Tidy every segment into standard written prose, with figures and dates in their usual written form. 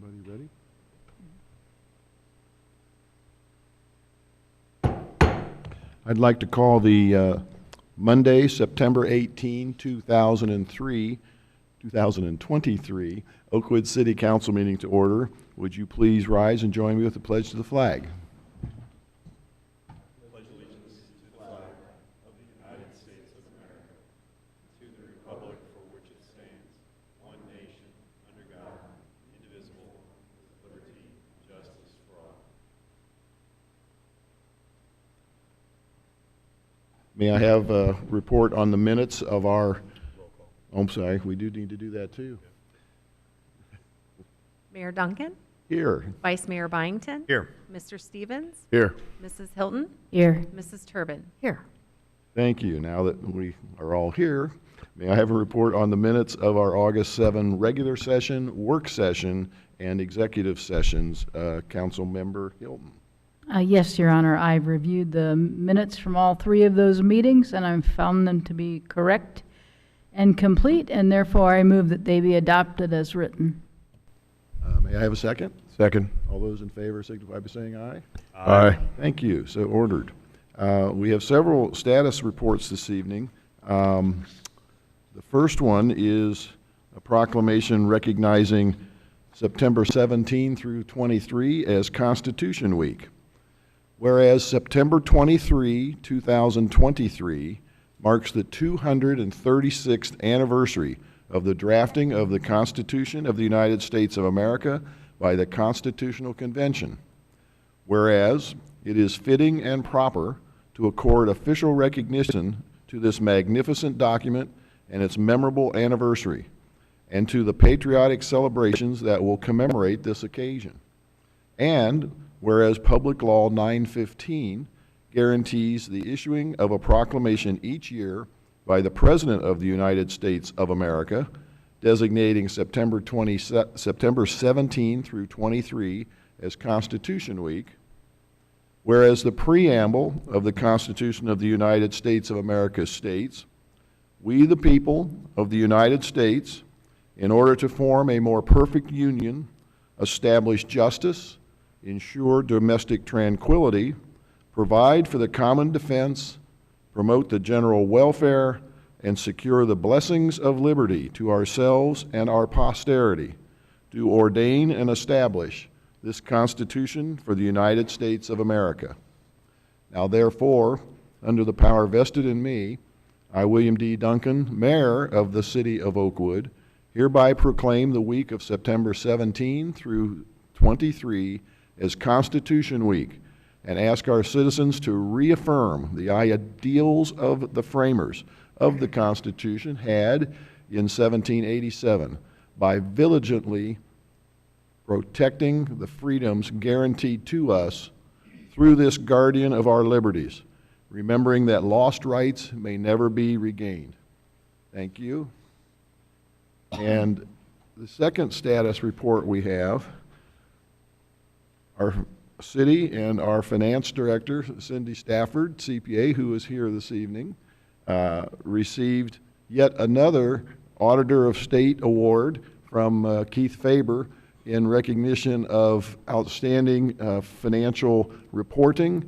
Everybody ready? I'd like to call the Monday, September 18, 2023 Oakwood City Council meeting to order. Would you please rise and join me with the pledge to the flag? Pledge allegiance to the flag of the United States of America, to the republic for which it stands, one nation, under God, indivisible, with liberty and justice for all. May I have a report on the minutes of our... Oh, I'm sorry, we do need to do that too. Mayor Duncan? Here. Vice Mayor Byington? Here. Mr. Stevens? Here. Mrs. Hilton? Here. Mrs. Turbin? Here. Thank you. Now that we are all here, may I have a report on the minutes of our August 7 regular session, work session, and executive sessions? Council Member Hilton. Yes, Your Honor. I've reviewed the minutes from all three of those meetings, and I've found them to be correct and complete, and therefore I move that they be adopted as written. May I have a second? Second. All those in favor signify by saying aye. Aye. Thank you. So ordered. We have several status reports this evening. The first one is a proclamation recognizing September 17 through 23 as Constitution Week. Whereas September 23, 2023 marks the 236th anniversary of the drafting of the Constitution of the United States of America by the Constitutional Convention. Whereas it is fitting and proper to accord official recognition to this magnificent document and its memorable anniversary, and to the patriotic celebrations that will commemorate this occasion. And whereas Public Law 915 guarantees the issuing of a proclamation each year by the President of the United States of America, designating September 17 through 23 as Constitution Week. Whereas the preamble of the Constitution of the United States of America states, "We the people of the United States, in order to form a more perfect union, establish justice, ensure domestic tranquility, provide for the common defense, promote the general welfare, and secure the blessings of liberty to ourselves and our posterity, do ordain and establish this Constitution for the United States of America. Now therefore, under the power vested in me, I, William D. Duncan, Mayor of the City of Oakwood, hereby proclaim the week of September 17 through 23 as Constitution Week, and ask our citizens to reaffirm the ideals of the framers of the Constitution had in 1787 by vigilantly protecting the freedoms guaranteed to us through this guardian of our liberties, remembering that lost rights may never be regained." Thank you. And the second status report we have, our city and our finance director, Cindy Stafford, CPA, who is here this evening, received yet another Auditor of State award from Keith Faber in recognition of outstanding financial reporting,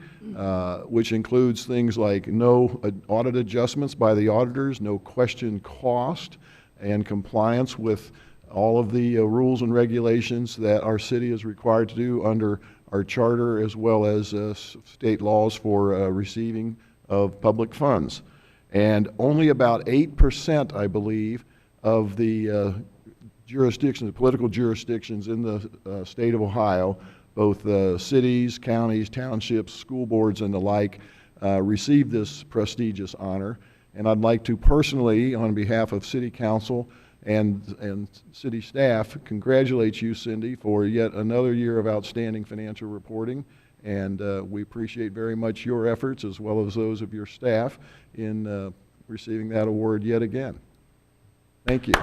which includes things like no audit adjustments by the auditors, no question cost, and compliance with all of the rules and regulations that our city is required to do under our charter, as well as state laws for receiving of public funds. And only about 8%, I believe, of the jurisdictions, the political jurisdictions in the state of Ohio, both cities, counties, townships, school boards, and the like, receive this prestigious honor. And I'd like to personally, on behalf of City Council and city staff, congratulate you, Cindy, for yet another year of outstanding financial reporting. And we appreciate very much your efforts, as well as those of your staff, in receiving that award yet again. Thank you.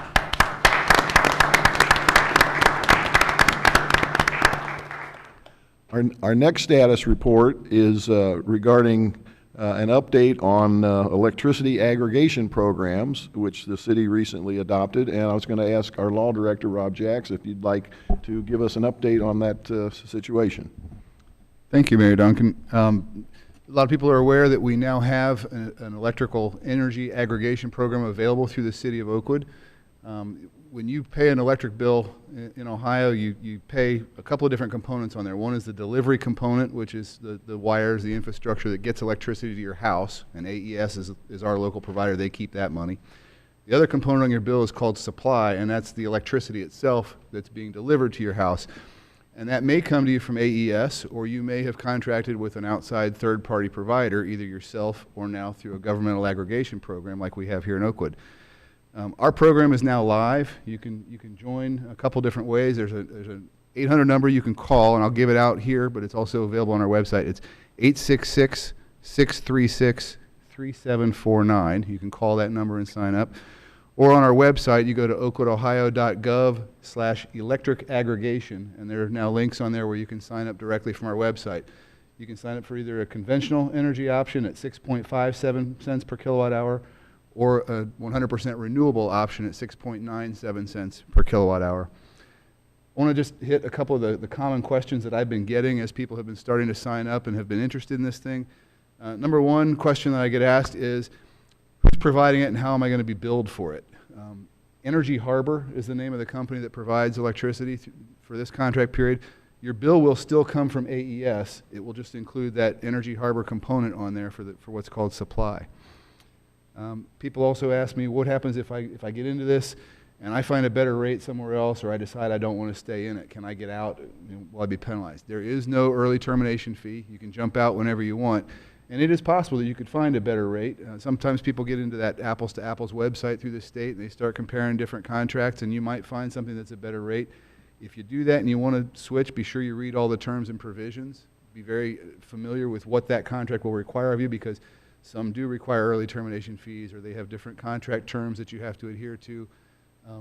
Our next status report is regarding an update on electricity aggregation programs, which the city recently adopted. And I was going to ask our law director, Rob Jacks, if you'd like to give us an update on that situation. Thank you, Mayor Duncan. A lot of people are aware that we now have an electrical energy aggregation program available through the city of Oakwood. When you pay an electric bill in Ohio, you pay a couple of different components on there. One is the delivery component, which is the wires, the infrastructure that gets electricity to your house, and AES is our local provider. They keep that money. The other component on your bill is called supply, and that's the electricity itself that's being delivered to your house. And that may come to you from AES, or you may have contracted with an outside third-party provider, either yourself or now through a governmental aggregation program like we have here in Oakwood. Our program is now live. You can join a couple different ways. There's an 800 number you can call, and I'll give it out here, but it's also available on our website. It's 866-636-3749. You can call that number and sign up. Or on our website, you go to oakwoodohio.gov/electric aggregation, and there are now links on there where you can sign up directly from our website. You can sign up for either a conventional energy option at 6.57 cents per kilowatt hour, or a 100% renewable option at 6.97 cents per kilowatt hour. I want to just hit a couple of the common questions that I've been getting as people have been starting to sign up and have been interested in this thing. Number one question that I get asked is, who's providing it and how am I going to be billed for it? Energy Harbor is the name of the company that provides electricity for this contract period. Your bill will still come from AES. It will just include that Energy Harbor component on there for what's called supply. People also ask me, what happens if I get into this and I find a better rate somewhere else, or I decide I don't want to stay in it? Can I get out? Will I be penalized? There is no early termination fee. You can jump out whenever you want. And it is possible that you could find a better rate. Sometimes people get into that apples to apples website through the state and they start comparing different contracts, and you might find something that's a better rate. If you do that and you want to switch, be sure you read all the terms and provisions. Be very familiar with what that contract will require of you, because some do require early termination fees, or they have different contract terms that you have to adhere to.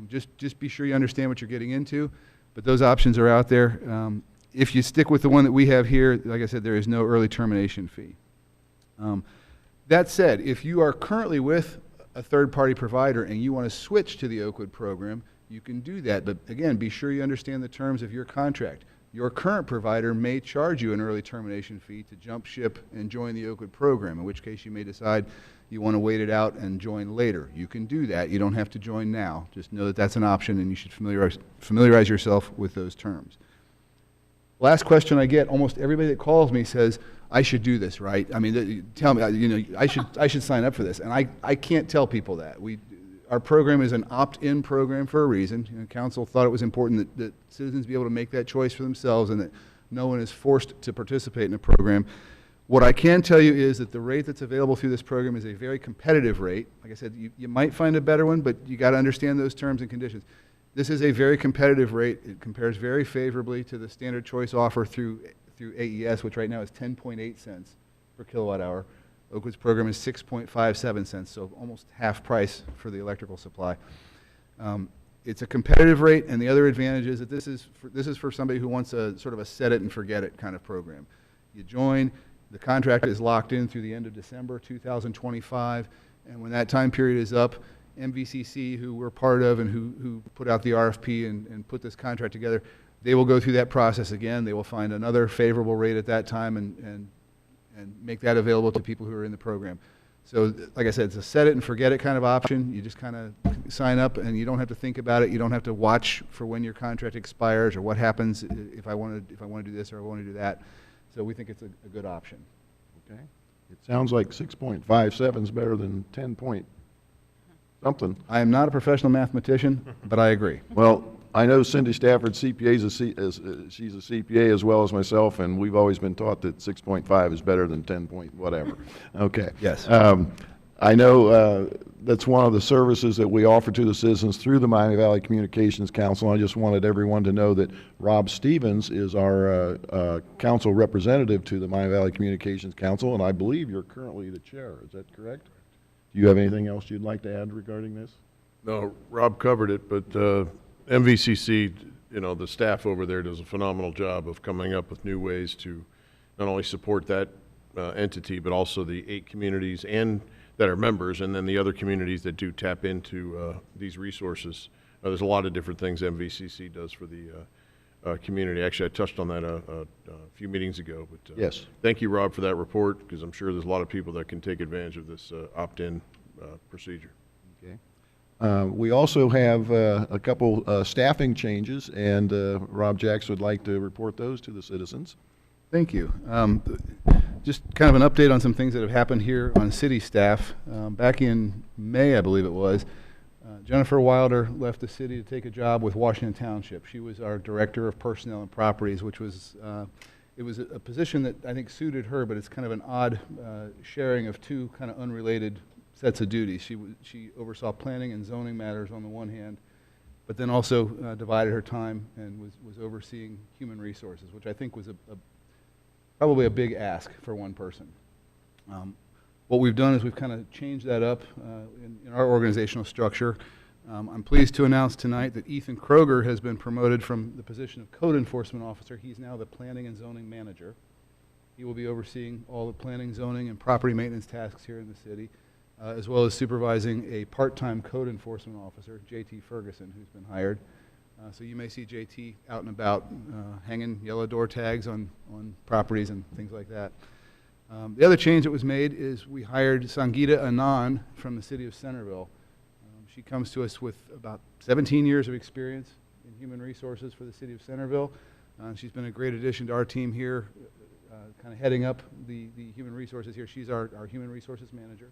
Just be sure you understand what you're getting into, but those options are out there. If you stick with the one that we have here, like I said, there is no early termination fee. That said, if you are currently with a third-party provider and you want to switch to the Oakwood program, you can do that. But again, be sure you understand the terms of your contract. Your current provider may charge you an early termination fee to jump ship and join the Oakwood program, in which case you may decide you want to wait it out and join later. You can do that. You don't have to join now. Just know that that's an option, and you should familiarize yourself with those terms. Last question I get, almost everybody that calls me says, I should do this, right? I mean, tell me, I should sign up for this. And I can't tell people that. Our program is an opt-in program for a reason. Council thought it was important that citizens be able to make that choice for themselves, and that no one is forced to participate in a program. What I can tell you is that the rate that's available through this program is a very competitive rate. Like I said, you might find a better one, but you got to understand those terms and conditions. This is a very competitive rate. It compares very favorably to the standard choice offer through AES, which right now is 10.8 cents per kilowatt hour. Oakwood's program is 6.57 cents, so almost half price for the electrical supply. It's a competitive rate, and the other advantage is that this is for somebody who wants a sort of a set it and forget it kind of program. You join, the contract is locked in through the end of December 2025, and when that time period is up, MVCC, who we're part of and who put out the RFP and put this contract together, they will go through that process again. They will find another favorable rate at that time and make that available to people who are in the program. So, like I said, it's a set it and forget it kind of option. You just kind of sign up, and you don't have to think about it. You don't have to watch for when your contract expires or what happens if I want to do this or I want to do that. So we think it's a good option. Okay. It sounds like 6.57 is better than 10 point something. I am not a professional mathematician, but I agree. Well, I know Cindy Stafford, CPA, she's a CPA as well as myself, and we've always been taught that 6.5 is better than 10 point whatever. Okay. Yes. I know that's one of the services that we offer to the citizens through the Miami Valley Communications Council. I just wanted everyone to know that Rob Stevens is our council representative to the Miami Valley Communications Council, and I believe you're currently the chair. Is that correct? Do you have anything else you'd like to add regarding this? No, Rob covered it, but MVCC, the staff over there does a phenomenal job of coming up with new ways to not only support that entity, but also the 8 communities and that are members, and then the other communities that do tap into these resources. There's a lot of different things MVCC does for the community. Actually, I touched on that a few meetings ago. But Yes. thank you, Rob, for that report, because I'm sure there's a lot of people that can take advantage of this opt-in procedure. Okay. We also have a couple staffing changes, and Rob Jackson would like to report those to the citizens. Thank you. Just kind of an update on some things that have happened here on city staff. Back in May, I believe it was, Jennifer Wilder left the city to take a job with Washington Township. She was our Director of Personnel and Properties, which was, it was a position that I think suited her, but it's kind of an odd sharing of two kind of unrelated sets of duties. She oversaw planning and zoning matters on the one hand, but then also divided her time and was overseeing human resources, which I think was probably a big ask for one person. What we've done is we've kind of changed that up in our organizational structure. I'm pleased to announce tonight that Ethan Kroger has been promoted from the position of Code Enforcement Officer. He's now the Planning and Zoning Manager. He will be overseeing all the planning, zoning, and property maintenance tasks here in the city, as well as supervising a part-time Code Enforcement Officer, J.T. Ferguson, who's been hired. So you may see J.T. out and about hanging yellow door tags on properties and things like that. The other change that was made is we hired Sangeeta Anand from the city of Centerville. She comes to us with about 17 years of experience in human resources for the city of Centerville. She's been a great addition to our team here, kind of heading up the human resources here. She's our human resources manager.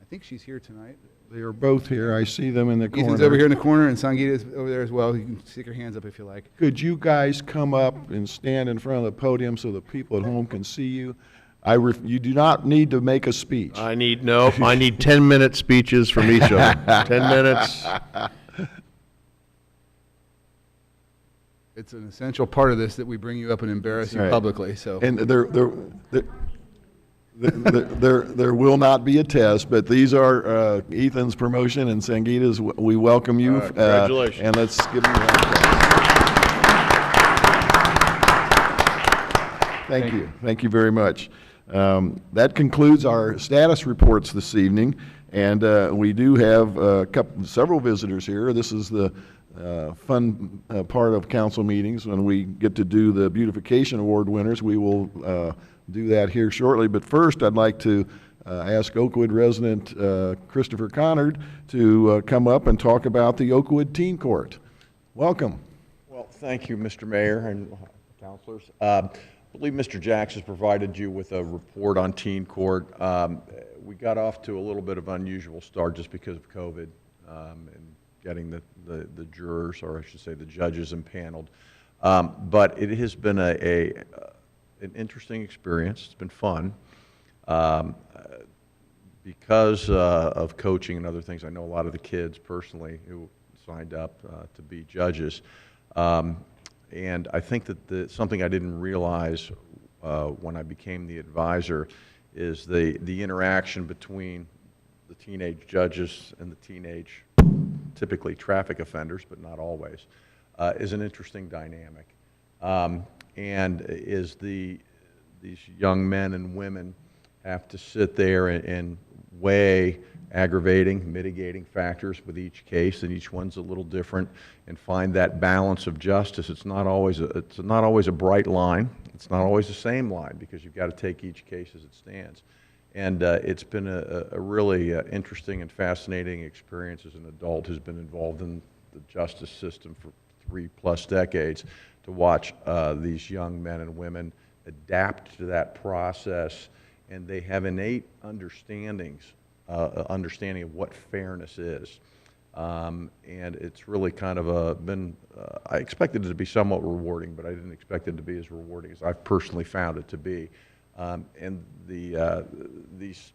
I think she's here tonight. They are both here. I see them in the corner. Ethan's over here in the corner, and Sangeeta's over there as well. You can stick your hands up if you like. Could you guys come up and stand in front of the podium so the people at home can see you? You do not need to make a speech. I need 10-minute speeches from each of them. 10 minutes. It's an essential part of this that we bring you up and embarrass you Right. publicly. So, And there will not be a test, but these are Ethan's promotion and Sangeeta's. We welcome you. Congratulations. And let's give them a round of applause. Thank you. Thank you very much. That concludes our status reports this evening, and we do have several visitors here. This is the fun part of council meetings when we get to do the Beautification Award winners. We will do that here shortly, but first I'd like to ask Oakwood resident Christopher Connard to come up and talk about the Oakwood Teen Court. Welcome. Well, thank you, Mr. Mayor and councilors. I believe Mr. Jacks has provided you with a report on teen court. We got off to a little bit of an unusual start just because of COVID and getting the jurors, or I should say the judges, impaneled. But it has been an interesting experience. It's been fun. Because of coaching and other things, I know a lot of the kids personally who signed up to be judges. And I think that something I didn't realize when I became the advisor is the interaction between the teenage judges and the teenage, typically traffic offenders, but not always, is an interesting dynamic. And is these young men and women have to sit there and weigh aggravating, mitigating factors with each case, and each one's a little different, and find that balance of justice. It's not always a bright line. It's not always the same line, because you've got to take each case as it stands. And it's been a really interesting and fascinating experience as an adult who's been involved in the justice system for 3+ decades, to watch these young men and women adapt to that process, and they have innate understanding of what fairness is. And it's really kind of been, I expected it to be somewhat rewarding, but I didn't expect it to be as rewarding as I've personally found it to be. And these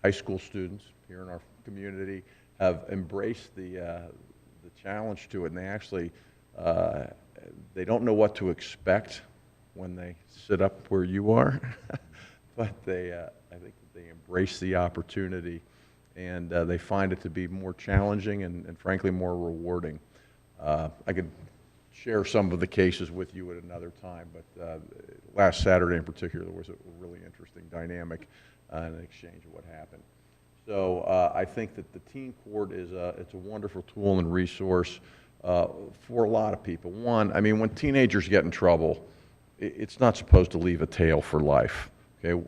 high school students here in our community have embraced the challenge to it, and they actually, they don't know what to expect when they sit up where you are, but I think that they embrace the opportunity, and they find it to be more challenging and frankly more rewarding. I could share some of the cases with you at another time, but last Saturday in particular, there was a really interesting dynamic and an exchange of what happened. So I think that the teen court it's a wonderful tool and resource for a lot of people. One, I mean, when teenagers get in trouble, it's not supposed to leave a tail for life. Okay,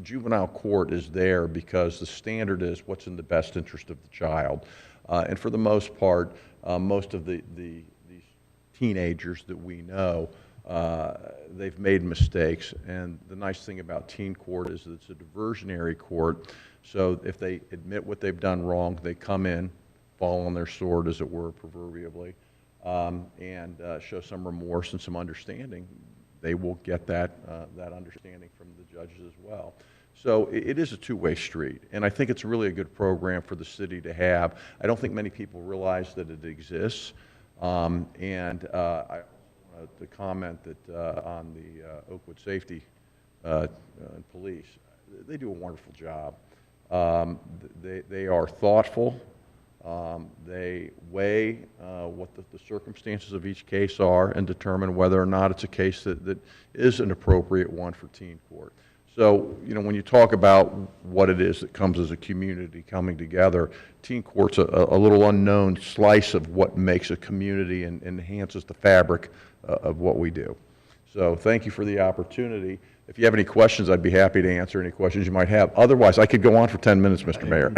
juvenile court is there because the standard is what's in the best interest of the child, and for the most part, most of these teenagers that we know, they've made mistakes. And the nice thing about teen court is that it's a diversionary court. So if they admit what they've done wrong, they come in, fall on their sword, as it were, proverbially, and show some remorse and some understanding. They will get that understanding from the judges as well. So it is a two-way street, and I think it's really a good program for the city to have. I don't think many people realize that it exists, and I want to comment that on the Oakwood Safety and Police, they do a wonderful job. They are thoughtful. They weigh what the circumstances of each case are and determine whether or not it's a case that is an appropriate one for teen court. So, you know, when you talk about what it is that comes as a community coming together, teen court's a little unknown slice of what makes a community and enhances the fabric of what we do. So thank you for the opportunity. If you have any questions, I'd be happy to answer any questions you might have. Otherwise, I could go on for 10 minutes, Mr. Mayor.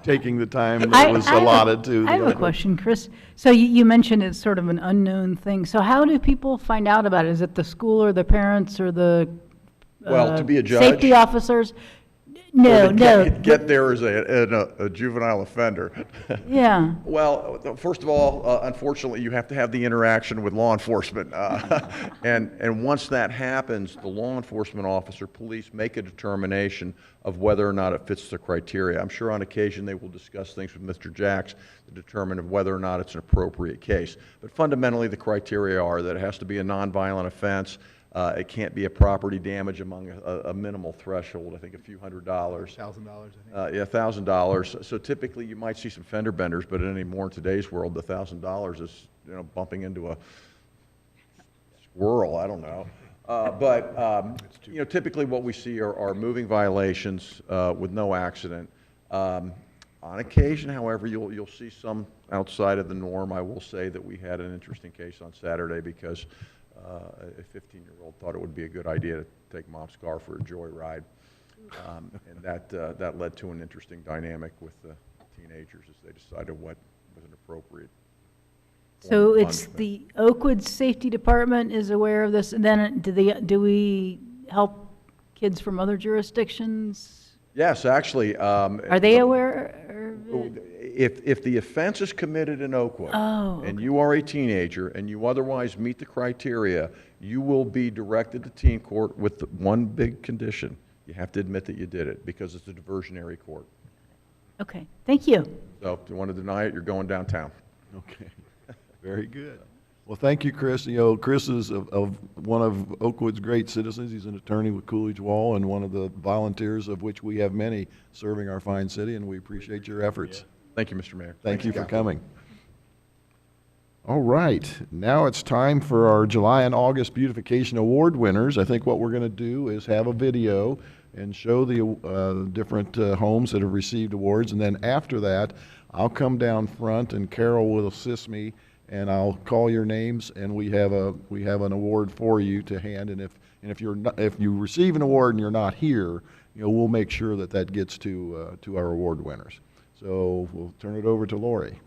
Taking the time that was allotted to the I have a question, Chris. So you mentioned it's sort of an unknown thing. So how do people find out about it? Is it the school or the parents or the Well, to be a judge? safety officers? Or No, to no. get there as a juvenile offender. Yeah. Well, first of all, unfortunately, you have to have the interaction with law enforcement. And once that happens, the law enforcement officer, police, make a determination of whether or not it fits the criteria. I'm sure on occasion they will discuss things with Mr. Jacks to determine whether or not it's an appropriate case. But fundamentally, the criteria are that it has to be a nonviolent offense. It can't be a property damage among a minimal threshold, I think a few $100s. $1,000, I think. Yeah, $1,000. So typically you might see some fender benders, but anymore in today's world, the $1,000 is, you know, bumping into a squirrel, I don't know. You know, typically what we see are moving violations with no accident. On occasion, however, you'll see some outside of the norm. I will say that we had an interesting case on Saturday because a 15-year-old thought it would be a good idea to take mom's car for a joyride. And that led to an interesting dynamic with the teenagers as they decided what was an appropriate form So of it's punishment. the Oakwood Safety Department is aware of this, and then do we help kids from other jurisdictions? Yes, actually. Are they aware of it? If the offense is committed in Oakwood, Oh, and you are a teenager, and you otherwise meet the criteria, you will be directed to teen court with one big condition. You have to admit that you did it, because it's a diversionary court. Okay, thank you. So if you want to deny it, you're going downtown. Okay, very good. Well, thank you, Chris. You know, Chris is of one of Oakwood's great citizens. He's an attorney with Coolidge Wall and one of the volunteers, of which we have many, serving our fine city, and we appreciate your efforts. Thank you, Mr. Mayor. Thank you for coming. All right, now it's time for our July and August Beautification Award winners. I think what we're going to do is have a video and show the different homes that have received awards, and then after that, I'll come down front and Carol will assist me, and I'll call your names, and we have an award for you to hand. And if you receive an award and you're not here, you know, we'll make sure that gets to our award winners. So we'll turn it over to Lori.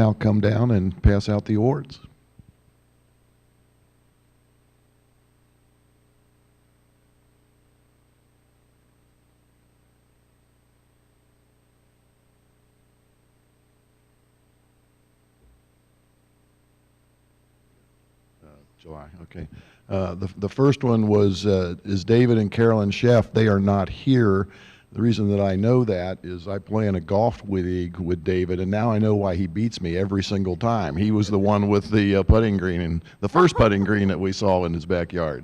now come down and pass out the awards. July, okay. The first one is David and Carolyn Sheff. They are not here. The reason that I know that is I play in a golf league with David, and now I know why he beats me every single time. He was the one with the putting green, and the first putting green that we saw in his backyard.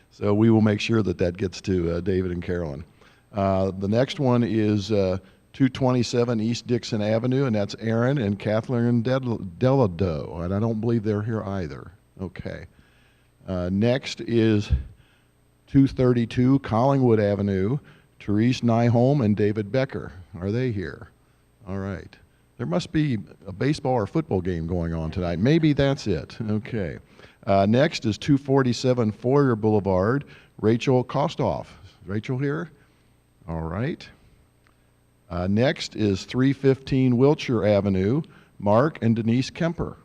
So we will make sure that that gets to David and Carolyn. The next one is 227 East Dixon Avenue, and that's Aaron and Kathleen Delado, and I don't believe they're here either. Okay. Next is 232 Collingwood Avenue, Therese Nyholm and David Becker. Are they here? All right. There must be a baseball or football game going on tonight. Maybe that's it. Okay. Next is 247 Foyer Boulevard, Rachel Kostoff. Is Rachel here? All right. Next is 315 Wiltshire Avenue, Mark and Denise Kemper.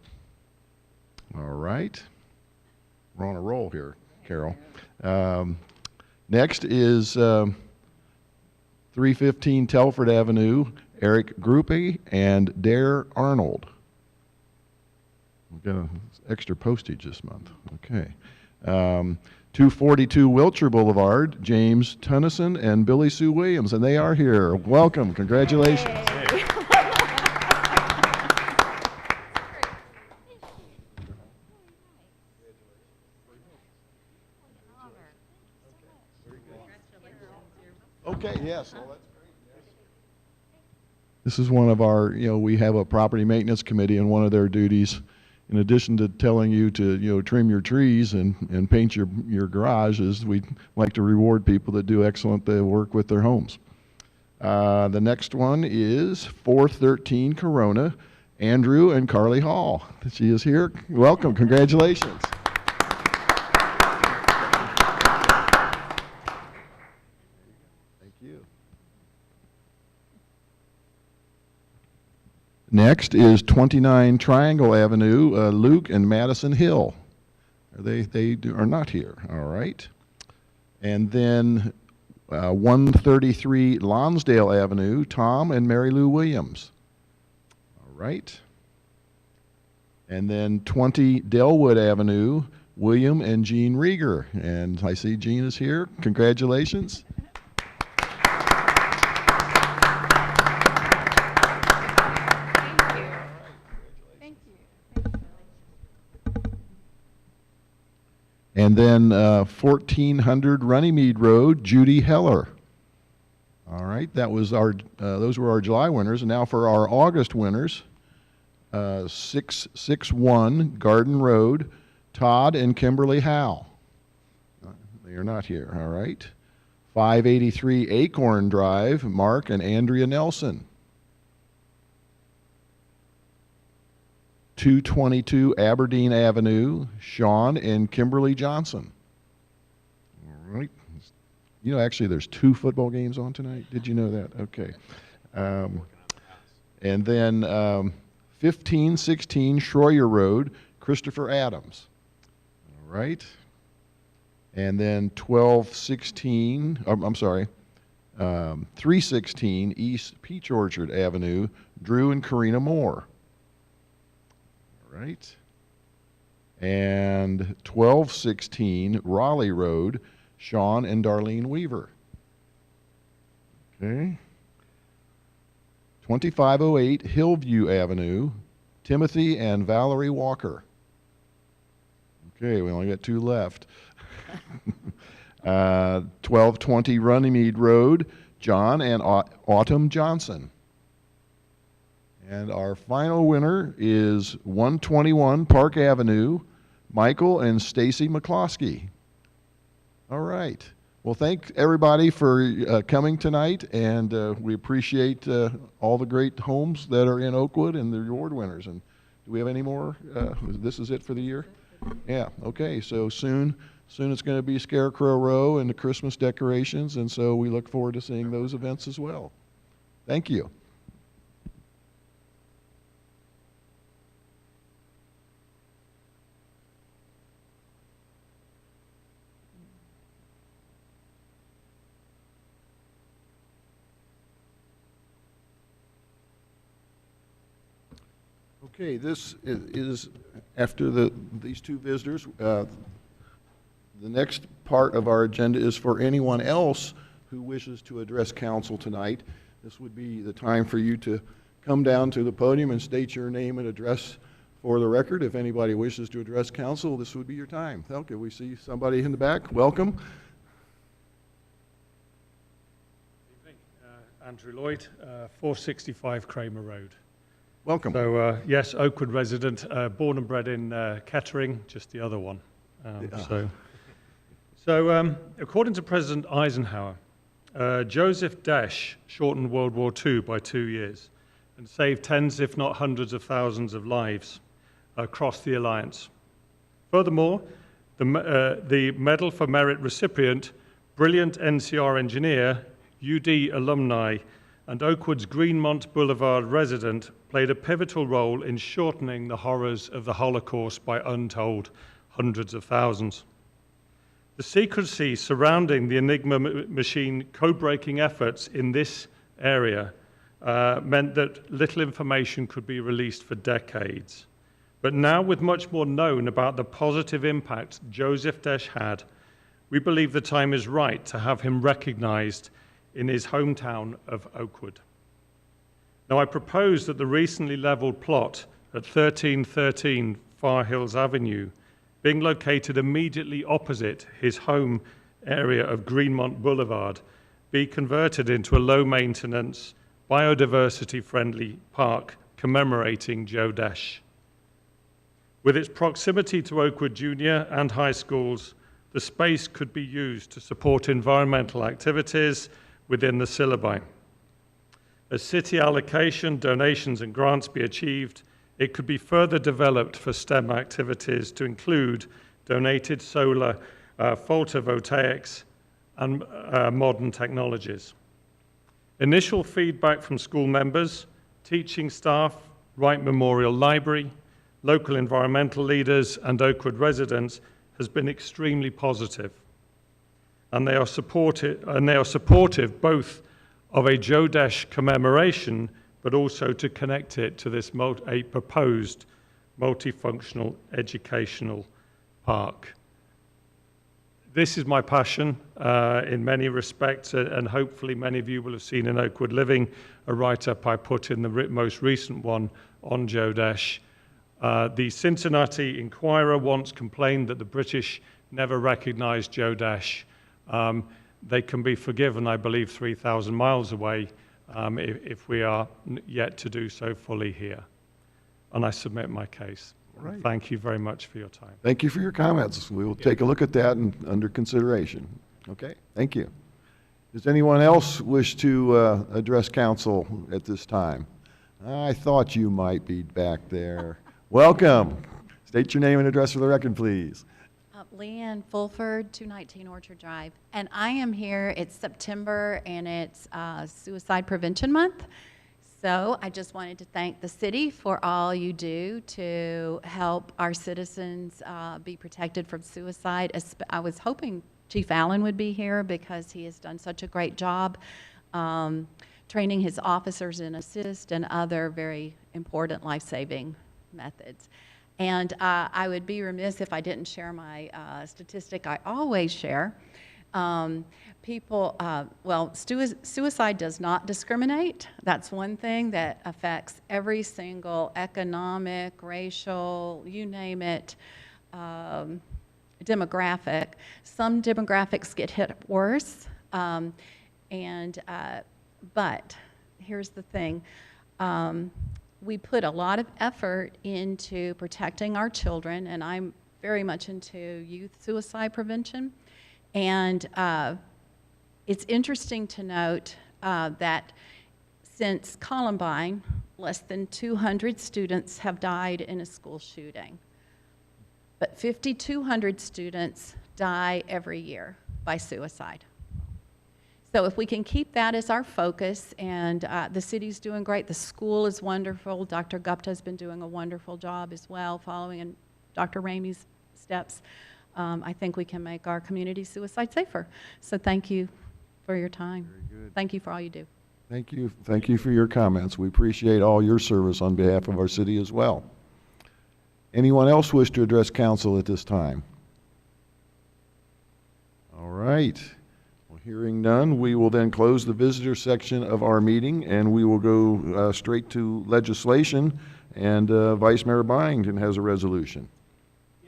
All right. We're on a roll here, Carol. Next is 315 Telford Avenue, Eric Groupie and Dare Arnold. We've got extra postage this month. Okay. 242 Wiltshire Boulevard, James Tunnison and Billy Sue Williams, and they are here. Welcome. Congratulations. Okay, yes. Well, that's great. Yes. This is one of our, we have a property maintenance committee, and one of their duties, in addition to telling you to, trim your trees and paint your garage, is we like to reward people that do excellent work with their homes. The next one is 413 Corona, Andrew and Carly Hall. She is here. Welcome. Congratulations. Next is 29 Triangle Avenue, Luke and Madison Hill. They are not here, all right. And then 133 Lonsdale Avenue, Tom and Mary Lou Williams. All right. And then 20 Delwood Avenue, William and Jean Rieger. And I see Jean is here. Congratulations. And then 1400 Runnymede Road, Judy Heller. All right, that was those were our July winners. And now for our August winners, 661 Garden Road, Todd and Kimberly Howe. They are not here, all right. 583 Acorn Drive, Mark and Andrea Nelson. 222 Aberdeen Avenue, Sean and Kimberly Johnson. All right. Actually, there's 2 football games on tonight. Did you know that? Okay. And then 1516 Schroyer Road, Christopher Adams. All right. And then 316 East Peach Orchard Avenue, Drew and Karina Moore. Right. And 1216 Raleigh Road, Sean and Darlene Weaver. Okay. 2508 Hillview Avenue, Timothy and Valerie Walker. Okay, we only got 2 left. 1220 Runnymede Road, John and Autumn Johnson. And our final winner is 121 Park Avenue, Michael and Stacy McCloskey. All right. Well, thank everybody for coming tonight, and we appreciate all the great homes that are in Oakwood and the award winners. And do we have any more? This is it for the year? Yeah. Okay. So soon it's going to be Scarecrow Row and the Christmas decorations, and so we look forward to seeing those events as well. Thank you. Okay, this is after these two visitors. The next part of our agenda is for anyone else who wishes to address council tonight. This would be the time for you to come down to the podium and state your name and address for the record. If anybody wishes to address council, this would be your time. Okay, we see somebody in the back. Welcome. Evening. Andrew Lloyd, 465 Kramer Road. Welcome. So, yes, Oakwood resident, born and bred in Kettering, just the other one. According to President Eisenhower, Joseph Dash shortened World War II by 2 years and saved tens, if not hundreds of thousands of lives across the Alliance. Furthermore, the Medal for Merit recipient, brilliant NCR engineer, UD alumni, and Oakwood's Greenmont Boulevard resident played a pivotal role in shortening the horrors of the Holocaust by untold hundreds of thousands. The secrecy surrounding the Enigma machine code-breaking efforts in this area meant that little information could be released for decades. But now, with much more known about the positive impact Joseph Dash had, we believe the time is right to have him recognized in his hometown of Oakwood. Now, I propose that the recently leveled plot at 1313 Far Hills Avenue, being located immediately opposite his home area of Greenmont Boulevard, be converted into a low-maintenance, biodiversity-friendly park commemorating Joe Dash. With its proximity to Oakwood Junior and high schools, the space could be used to support environmental activities within the syllabi. As city allocation, donations, and grants be achieved, it could be further developed for STEM activities to include donated solar photovoltaics and modern technologies. Initial feedback from school members, teaching staff, Wright Memorial Library, local environmental leaders, and Oakwood residents has been extremely positive. And they are supportive both of a Joe Dash commemoration, but also to connect it to this a proposed multifunctional educational park. This is my passion in many respects, and hopefully many of you will have seen in Oakwood Living a write-up I put in the most recent one on Joe Dash. The Cincinnati Enquirer once complained that the British never recognized Joe Dash. They can be forgiven, I believe, 3,000 miles away if we are yet to do so fully here. And I submit my case. Right. Thank you very much for your time. Thank you for your comments. We will take a look at that and under consideration. Okay, thank you. Does anyone else wish to address council at this time? I thought you might be back there. Welcome. State your name and address for the record, please. Leanne Fulford, 219 Orchard Drive. And I am here, it's September, and it's Suicide Prevention Month. So I just wanted to thank the city for all you do to help our citizens be protected from suicide. I was hoping Chief Allen would be here because he has done such a great job training his officers in assist and other very important life-saving methods. And I would be remiss if I didn't share my statistic I always share. Suicide does not discriminate. That's one thing that affects every single economic, racial, you name it, demographic. Some demographics get hit worse, but here's the thing. We put a lot of effort into protecting our children, and I'm very much into youth suicide prevention. And it's interesting to note that since Columbine, less than 200 students have died in a school shooting. But 5,200 students die every year by suicide. So if we can keep that as our focus, and the city's doing great, the school is wonderful, Dr. Gupta has been doing a wonderful job as well, following in Dr. Ramey's steps, I think we can make our community suicide safer. So thank you for your time. Very good. Thank you for all you do. Thank you for your comments. We appreciate all your service on behalf of our city as well. Anyone else wish to address council at this time? All right. Well, hearing none, we will then close the visitor section of our meeting, and we will go straight to legislation. And Vice Mayor Byington has a resolution.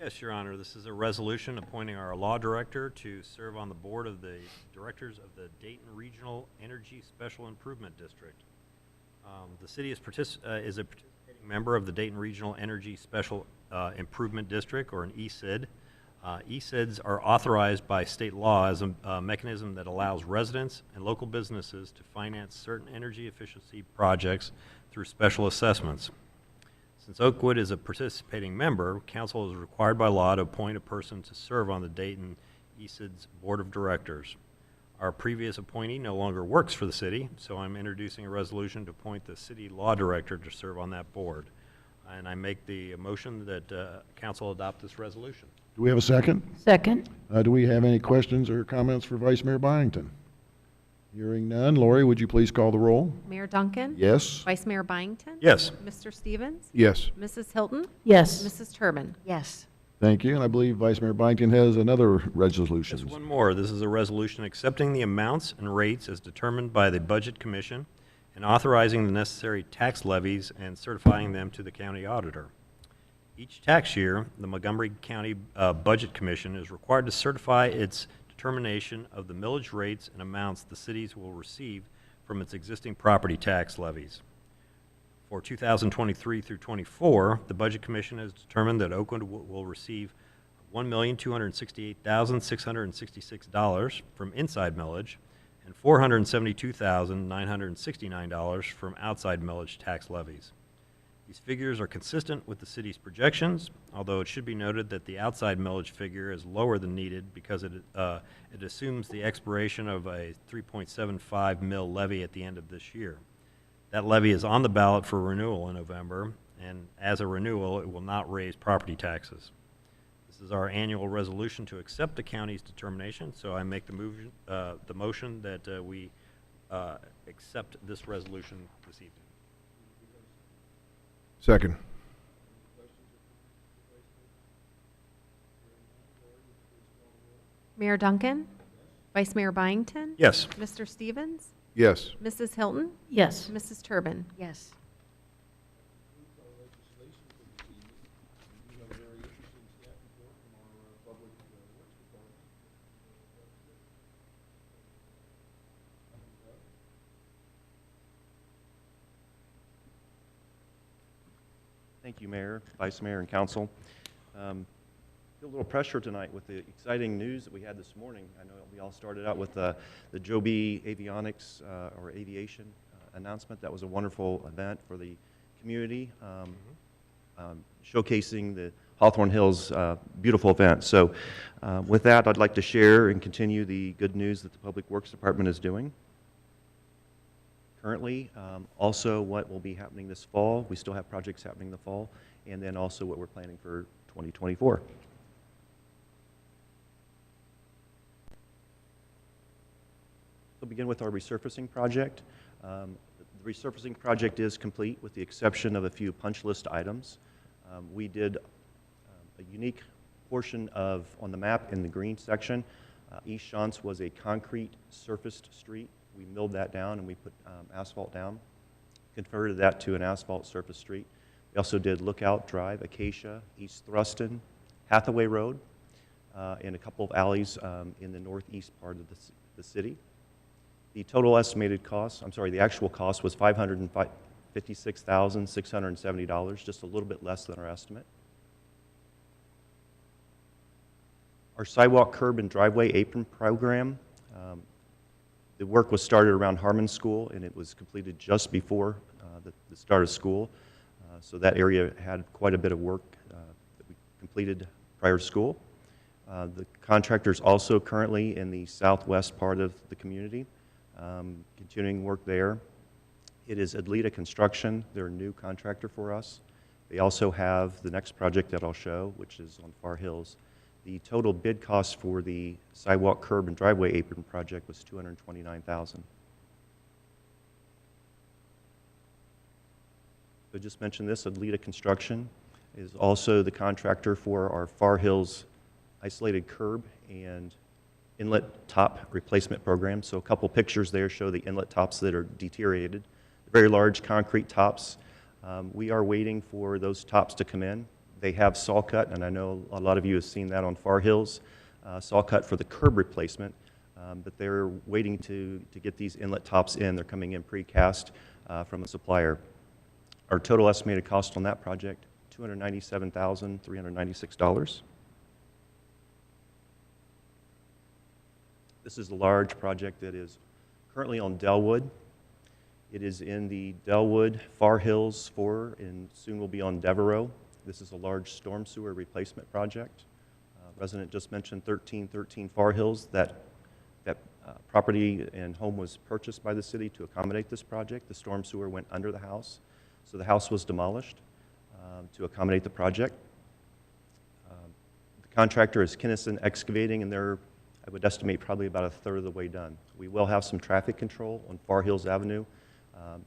Yes, Your Honor. This is a resolution appointing our law director to serve on the board of the directors of the Dayton Regional Energy Special Improvement District. The city is a participating member of the Dayton Regional Energy Special Improvement District, or an ESID. ESIDs are authorized by state law as a mechanism that allows residents and local businesses to finance certain energy efficiency projects through special assessments. Since Oakwood is a participating member, council is required by law to appoint a person to serve on the Dayton ESID's Board of Directors. Our previous appointee no longer works for the city, so I'm introducing a resolution to appoint the city law director to serve on that board. And I make the motion that council adopt this resolution. Do we have a second? Second. Do we have any questions or comments for Vice Mayor Byington? Hearing none. Lori, would you please call the roll? Mayor Duncan? Yes. Vice Mayor Byington? Yes. Mr. Stevens? Yes. Mrs. Hilton? Yes. Mrs. Turbin? Yes. Thank you. And I believe Vice Mayor Byington has another resolution. Just one more. This is a resolution accepting the amounts and rates as determined by the Budget Commission and authorizing the necessary tax levies and certifying them to the county auditor. Each tax year, the Montgomery County Budget Commission is required to certify its determination of the millage rates and amounts the cities will receive from its existing property tax levies. For 2023 through 24, the Budget Commission has determined that Oakland will receive $1,268,666 from inside millage and $472,969 from outside millage tax levies. These figures are consistent with the city's projections, although it should be noted that the outside millage figure is lower than needed because it assumes the expiration of a 3.75 mil levy at the end of this year. That levy is on the ballot for renewal in November, and as a renewal, it will not raise property taxes. This is our annual resolution to accept the county's determination, so I make the motion that we accept this resolution this evening. Second. Mayor Duncan? Vice Mayor Byington? Yes. Mr. Stevens? Yes. Mrs. Hilton? Yes. Mrs. Turbin? Yes. Thank you, Mayor, Vice Mayor, and Council. Feel a little pressure tonight with the exciting news that we had this morning. I know we all started out with the Joby Avionics or Aviation announcement. That was a wonderful event for the community, showcasing the Hawthorne Hills beautiful event. So with that, I'd like to share and continue the good news that the Public Works Department is doing. Currently, also what will be happening this fall. We still have projects happening in the fall, and then also what we're planning for 2024. We'll begin with our resurfacing project. The resurfacing project is complete with the exception of a few punch list items. We did a unique portion of, on the map in the green section, East Shantz was a concrete surfaced street. We milled that down and we put asphalt down, converted that to an asphalt surface street. We also did Lookout Drive, Acacia, East Thruston, Hathaway Road, and a couple of alleys in the northeast part of the city. The total estimated cost, the actual cost was $556,670, just a little bit less than our estimate. Our sidewalk, curb, and driveway apron program, the work was started around Harmon School, and it was completed just before the start of school. So that area had quite a bit of work that we completed prior to school. The contractor's also currently in the southwest part of the community, continuing work there. It is Adlita Construction. They're a new contractor for us. They also have the next project that I'll show, which is on Far Hills. The total bid cost for the sidewalk, curb, and driveway apron project was $229,000. I just mentioned this, Alita Construction is also the contractor for our Far Hills isolated curb and inlet top replacement program. So a couple pictures there show the inlet tops that are deteriorated, very large concrete tops. We are waiting for those tops to come in. They have saw cut, and I know a lot of you have seen that on Far Hills, saw cut for the curb replacement, but they're waiting to get these inlet tops in. They're coming in precast from a supplier. Our total estimated cost on that project, $297,396. This is a large project that is currently on Delwood. It is in the Delwood, Far Hills 4, and soon will be on Devereaux. This is a large storm sewer replacement project. Resident just mentioned 1313 Far Hills. That property and home was purchased by the city to accommodate this project. The storm sewer went under the house, so the house was demolished to accommodate the project. The contractor is Kinnison Excavating, and they're, I would estimate, probably about a third of the way done. We will have some traffic control on Far Hills Avenue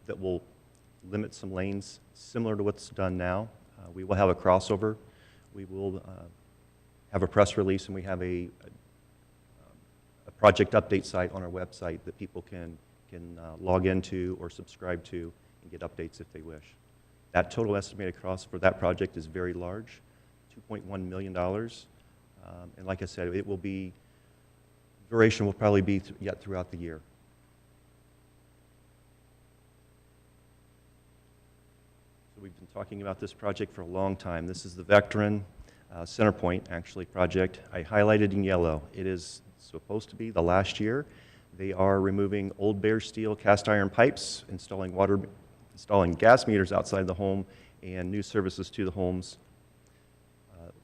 that will limit some lanes similar to what's done now. We will have a crossover. We will have a press release, and we have a project update site on our website that people can log into or subscribe to and get updates if they wish. That total estimated cost for that project is very large, $2.1 million. And like I said, it will be, duration will probably be yet throughout the year. So we've been talking about this project for a long time. This is the Vectren Centerpoint, actually, project. I highlighted in yellow. It is supposed to be the last year. They are removing old bare steel cast iron pipes, installing gas meters outside the home, and new services to the homes.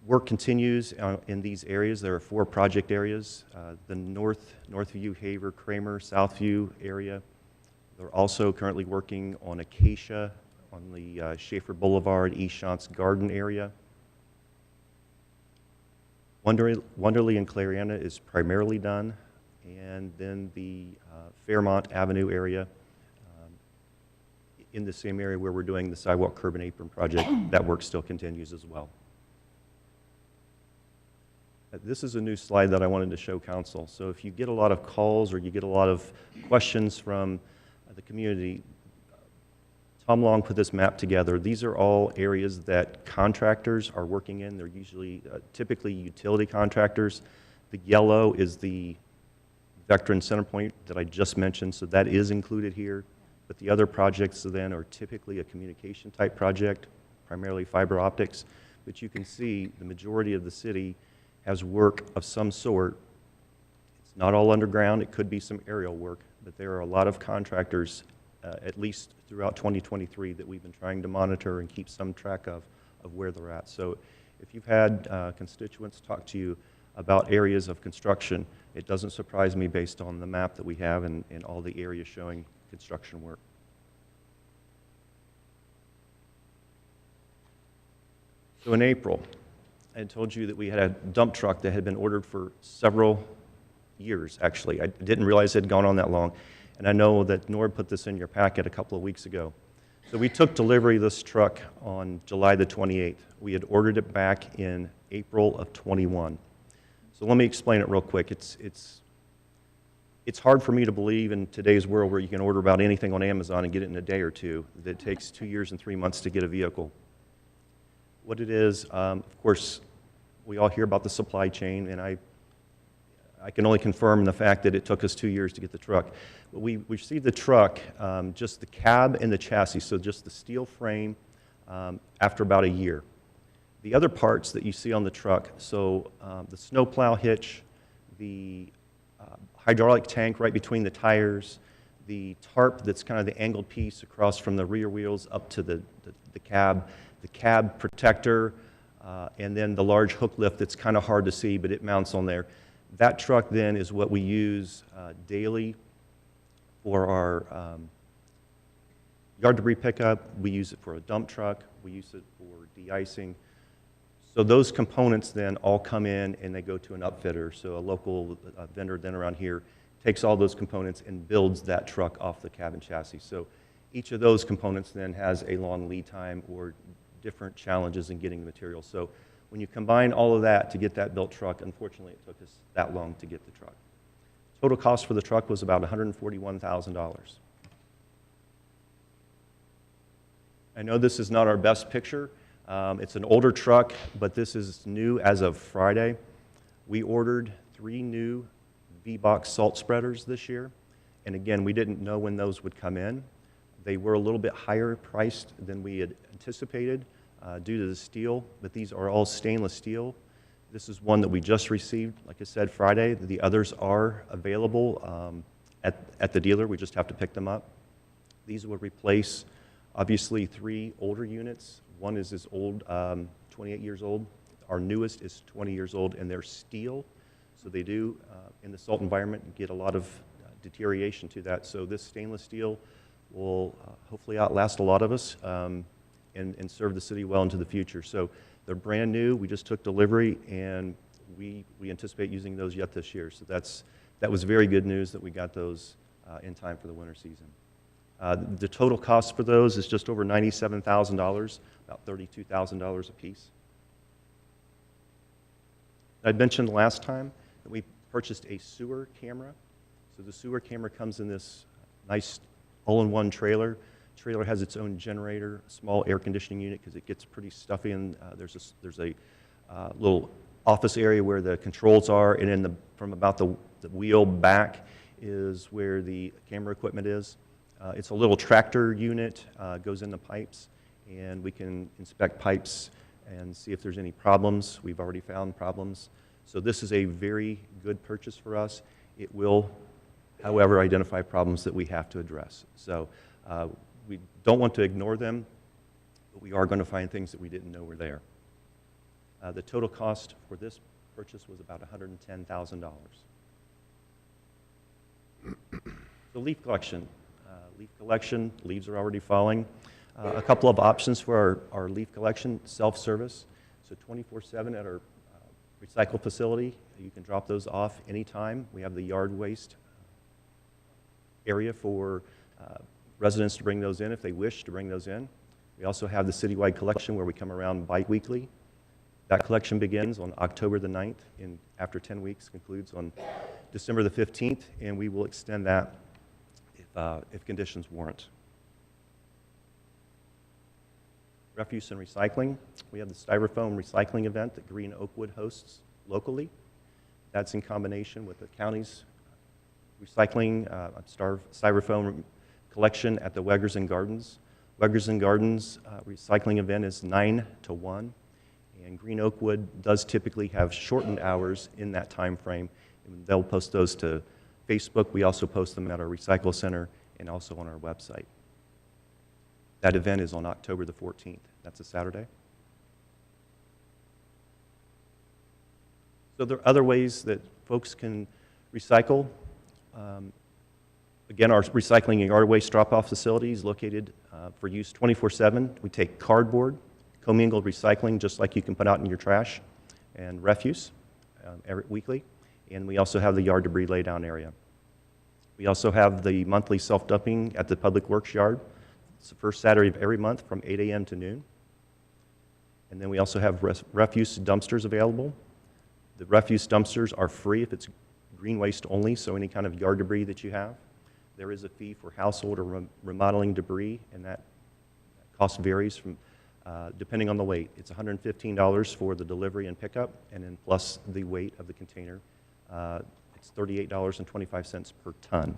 Work continues in these areas. There are 4 project areas. The Northview, Haver, Kramer, Southview area. They're also currently working on Acacia on the Schaefer Boulevard, East Shantz Garden area. Wonderly and Clariana is primarily done, and then the Fairmont Avenue area, in the same area where we're doing the sidewalk curb and apron project, that work still continues as well. This is a new slide that I wanted to show council. So if you get a lot of calls or you get a lot of questions from the community, Tom Long put this map together. These are all areas that contractors are working in. They're usually, typically utility contractors. The yellow is the Vectren Centerpoint that I just mentioned, so that is included here. But the other projects then are typically a communication type project, primarily fiber optics. But you can see the majority of the city has work of some sort. It's not all underground. It could be some aerial work, but there are a lot of contractors, at least throughout 2023, that we've been trying to monitor and keep some track of where they're at. So if you've had constituents talk to you about areas of construction, it doesn't surprise me based on the map that we have and all the areas showing construction work. So in April, I had told you that we had a dump truck that had been ordered for several years, actually. I didn't realize it had gone on that long. And I know that Nord put this in your packet a couple of weeks ago. So we took delivery of this truck on July the 28th. We had ordered it back in April of 21. So let me explain it real quick. It's hard for me to believe in today's world where you can order about anything on Amazon and get it in a day or two, that it takes 2 years and 3 months to get a vehicle. What it is, of course, we all hear about the supply chain, and I can only confirm the fact that it took us 2 years to get the truck. But we received the truck, just the cab and the chassis, so just the steel frame, after about a year. The other parts that you see on the truck, so the snowplow hitch, the hydraulic tank right between the tires, the tarp that's kind of the angled piece across from the rear wheels up to the cab protector, and then the large hook lift that's kind of hard to see, but it mounts on there. That truck then is what we use daily for our yard debris pickup. We use it for a dump truck. We use it for de-icing. So those components then all come in and they go to an upfitter. So a local vendor then around here takes all those components and builds that truck off the cab and chassis. So Each of those components then has a long lead time or different challenges in getting the material. So when you combine all of that to get that built truck, unfortunately, it took us that long to get the truck. Total cost for the truck was about $141,000. I know this is not our best picture. It's an older truck, but this is new as of Friday. We ordered 3 new V-Box salt spreaders this year, and again, we didn't know when those would come in. They were a little bit higher priced than we had anticipated due to the steel, but these are all stainless steel. This is one that we just received, like I said, Friday. The others are available at the dealer. We just have to pick them up. These will replace, obviously, 3 older units. One is as old, 28 years old. Our newest is 20 years old, and they're steel. So they do, in the salt environment, get a lot of deterioration to that. So this stainless steel will hopefully outlast a lot of us and serve the city well into the future. So they're brand new. We just took delivery, and we anticipate using those yet this year. So that was very good news that we got those in time for the winter season. The total cost for those is just over $97,000, about $32,000 a piece. I mentioned last time that we purchased a sewer camera. So the sewer camera comes in this nice all-in-one trailer. The trailer has its own generator, small air conditioning unit because it gets pretty stuffy, and there's a little office area where the controls are, and in from about the wheel back is where the camera equipment is. It's a little tractor unit, goes in the pipes, and we can inspect pipes and see if there's any problems. We've already found problems. So this is a very good purchase for us. It will, however, identify problems that we have to address. So we don't want to ignore them, but we are going to find things that we didn't know were there. The total cost for this purchase was about $110,000. The leaf collection. Leaves are already falling. A couple of options for our leaf collection: self-service, so 24/7 at our recycle facility. You can drop those off anytime. We have the yard waste area for residents to bring those in if they wish to bring those in. We also have the citywide collection where we come around bi-weekly. That collection begins on October the 9th and after 10 weeks concludes on December the 15th, and we will extend that if conditions warrant. Refuse and recycling. We have the styrofoam recycling event that Green Oakwood hosts locally. That's in combination with the county's recycling styrofoam collection at the Weggers and Gardens. Weggers and Gardens recycling event is 9 to 1, and Green Oakwood does typically have shortened hours in that time frame. And they'll post those to Facebook. We also post them at our recycle center and also on our website. That event is on October the 14th. That's a Saturday. So there are other ways that folks can recycle. Again, our recycling and yard waste drop-off facility is located for use 24/7. We take cardboard, commingled recycling, just like you can put out in your trash, and refuse weekly. And we also have the yard debris laydown area. We also have the monthly self-dumping at the Public Works yard. It's the first Saturday of every month from 8 a.m. to noon. And then we also have refuse dumpsters available. The refuse dumpsters are free if it's green waste only, so any kind of yard debris that you have. There is a fee for household or remodeling debris, and that cost varies from depending on the weight. It's $115 for the delivery and pickup, and then plus the weight of the container. It's $38.25 per ton.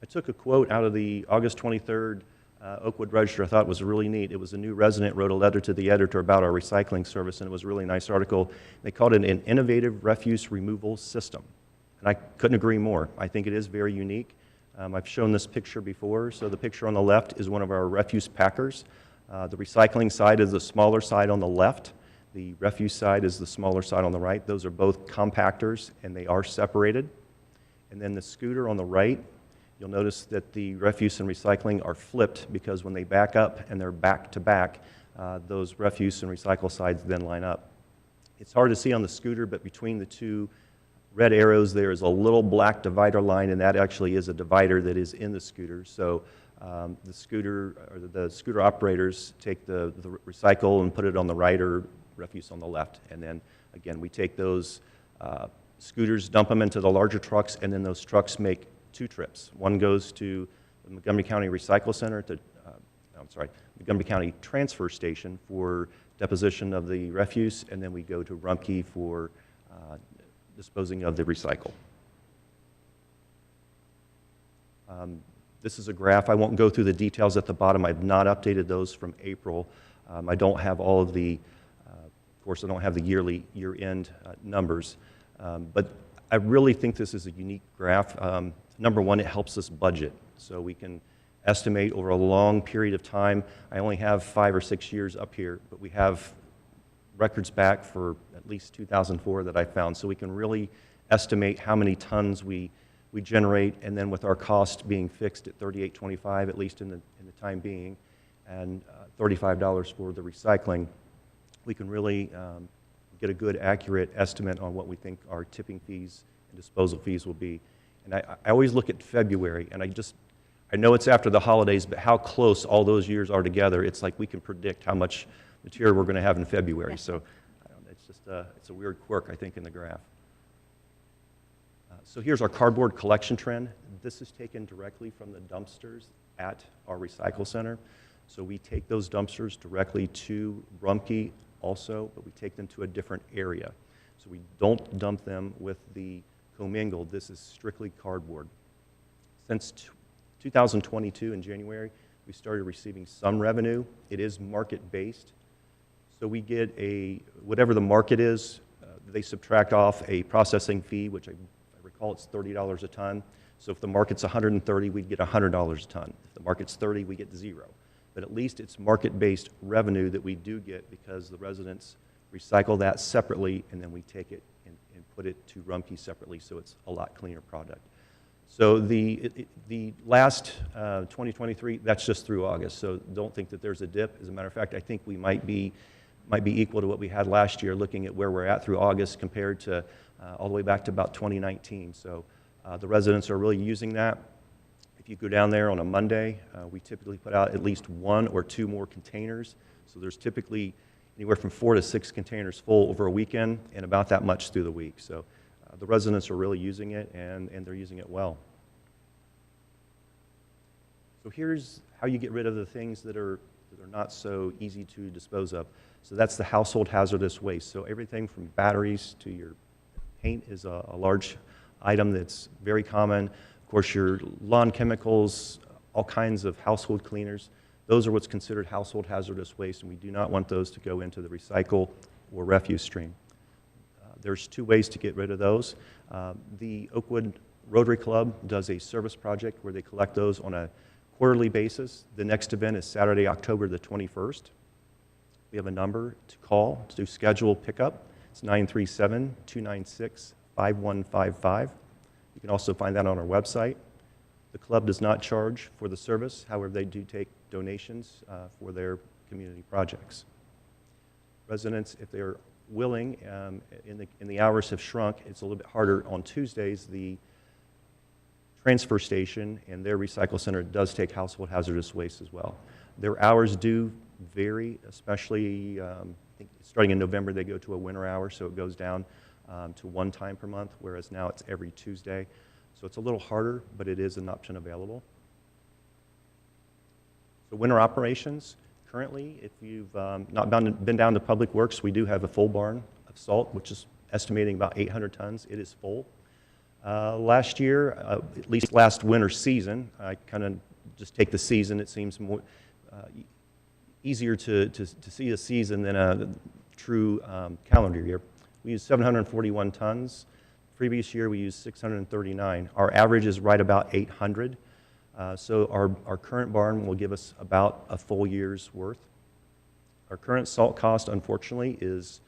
I took a quote out of the August 23rd Oakwood Register I thought was really neat. It was a new resident wrote a letter to the editor about our recycling service, and it was a really nice article. They called it an innovative refuse removal system. And I couldn't agree more. I think it is very unique. I've shown this picture before. So the picture on the left is one of our refuse packers. The recycling side is the smaller side on the left. The refuse side is the smaller side on the right. Those are both compactors, and they are separated. And then the scooter on the right, you'll notice that the refuse and recycling are flipped because when they back up and they're back to back, those refuse and recycle sides then line up. It's hard to see on the scooter, but between the two red arrows there is a little black divider line, and that actually is a divider that is in the scooter. So the scooter operators take the recycle and put it on the right, or refuse on the left. And then again, we take those scooters, dump them into the larger trucks, and then those trucks make 2 trips. One goes to the Montgomery County Recycle Center, Montgomery County Transfer Station for deposition of the refuse, and then we go to Rumpke for disposing of the recycle. This is a graph. I won't go through the details at the bottom. I've not updated those from April. I don't have all of the, of course, I don't have the year-end numbers. But I really think this is a unique graph. Number one, it helps us budget. So we can estimate over a long period of time. I only have 5 or 6 years up here, but we have records back for at least 2004 that I found. So we can really estimate how many tons we generate, and then with our cost being fixed at $38.25, at least in the time being, and $35 for the recycling, we can really get a good, accurate estimate on what we think our tipping fees and disposal fees will be. And I always look at February, and I know it's after the holidays, but how close all those years are together, it's like we can predict how much material we're going to have in February. So I don't know, it's just it's a weird quirk, I think, in the graph. So here's our cardboard collection trend. This is taken directly from the dumpsters at our recycle center. So we take those dumpsters directly to Rumpke also, but we take them to a different area. So we don't dump them with the commingled. This is strictly cardboard. Since 2022 in January, we started receiving some revenue. It is market-based. So we get whatever the market is, they subtract off a processing fee, which I recall it's $30 a ton. So if the market's 130, we'd get $100 a ton. If the market's 30, we get 0. But at least it's market-based revenue that we do get, because the residents recycle that separately, and then we take it and put it to Rumpke separately, so it's a lot cleaner product. So the last 2023, that's just through August, so don't think that there's a dip. As a matter of fact, I think we might be equal to what we had last year, looking at where we're at through August compared to all the way back to about 2019. So the residents are really using that. If you go down there on a Monday, we typically put out at least 1 or 2 more containers. So there's typically anywhere from 4 to 6 containers full over a weekend, and about that much through the week. So the residents are really using it, and they're using it well. So here's how you get rid of the things that are not so easy to dispose of. So that's the household hazardous waste. So everything from batteries to your paint is a large item that's very common. Of course, your lawn chemicals, all kinds of household cleaners, those are what's considered household hazardous waste, and we do not want those to go into the recycle or refuse stream. There's 2 ways to get rid of those. The Oakwood Rotary Club does a service project where they collect those on a quarterly basis. The next event is Saturday, October the 21st. We have a number to call to schedule pickup. It's 937-296-5155. You can also find that on our website. The club does not charge for the service. However, they do take donations for their community projects. Residents, if they're willing, in the hours have shrunk. It's a little bit harder on Tuesdays. The transfer station and their recycle center does take household hazardous waste as well. Their hours do vary, especially I think starting in November they go to a winter hour, so it goes down to 1 time per month, whereas now it's every Tuesday. So it's a little harder, but it is an option available. So winter operations, currently, if you've not been down to Public Works, we do have a full barn of salt, which is estimating about 800 tons. It is full. Last year, at least last winter season, I kind of just take the season. It seems more easier to see a season than a true calendar year. We used 741 tons. Previous year, we used 639. Our average is right about 800. So our current barn will give us about a full year's worth. Our current salt cost, unfortunately, is